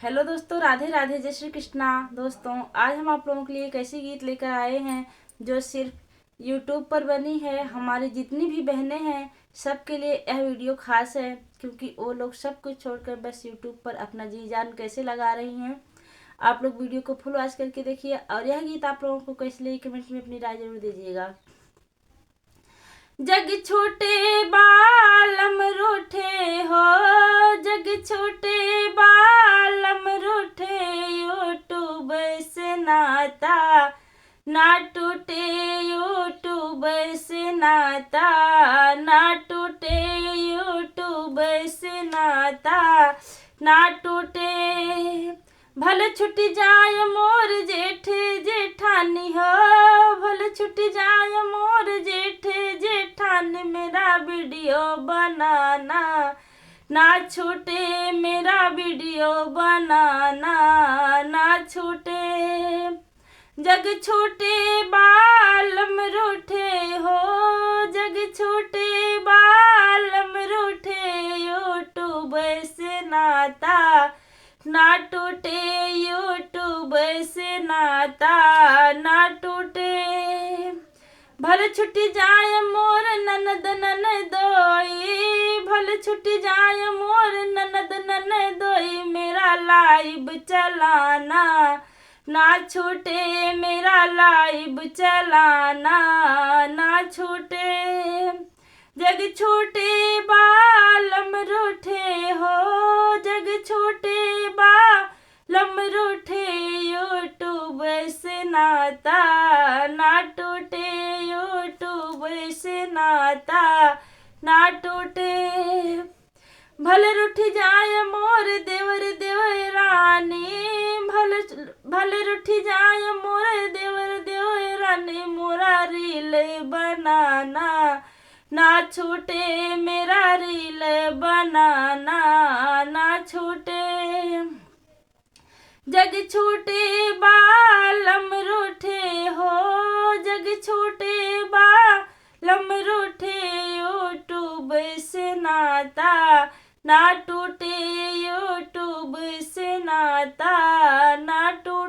Hello दोस्तों, राधे राधे, जय श्री कृष्णा। दोस्तों, आज हम आप लोगों के लिए एक ऐसी गीत लेकर आए हैं जो सिर्फ यूट्यूब पर बनी है। हमारी जितनी भी बहनें हैं सबके लिए यह वीडियो खास है, क्योंकि वो लोग सब कुछ छोड़कर बस यूट्यूब पर अपना जी जान कैसे लगा रही हैं। आप लोग वीडियो को फुल वॉच करके देखिए और यह गीत आप लोगों को कैसे लगी कमेंट में अपनी राय जरूर दीजिएगा। जग छोटे बालम रूठे हो, जग छोटे बालम रूठे, यूट्यूब से नाता ना टूटे, यूट्यूब से नाता ना टूटे, यूट्यूब से नाता ना टूटे। भले छुट जाए मोर जेठ जेठानी हो, भले छुट जाए मोर जेठ जेठानी, मेरा वीडियो बनाना ना छूटे, मेरा वीडियो बनाना ना छूटे। जग छोटे बालम रूठे हो, जग छोटे बालम रूठे, यूट्यूब से नाता ना टूटे, यूट्यूब से नाता ना टूटे। भले छुट जाए मोर ननद ननदोई, भले छुट जाए मोर ननद ननदोई, मेरा लाइव चलाना ना छूटे, मेरा लाइव चलाना ना छूटे। जग छोटे बालम रूठे हो, जग छोटे बालम रूठे, यूट्यूब से नाता ना टूटे, यूट्यूब से नाता ना टूटे। भले रूठ जाए मोर देवर देवरानी, भले भले रूठ जाए मोर देवर देवरानी, मोरा रील बनाना ना छूटे, मेरा रील बनाना ना छूटे। जग छोटे बालम रूठे हो, जग छोटे बालम रूठे, यूट्यूब से नाता ना टूटे, यूट्यूब से नाता ना टूटे।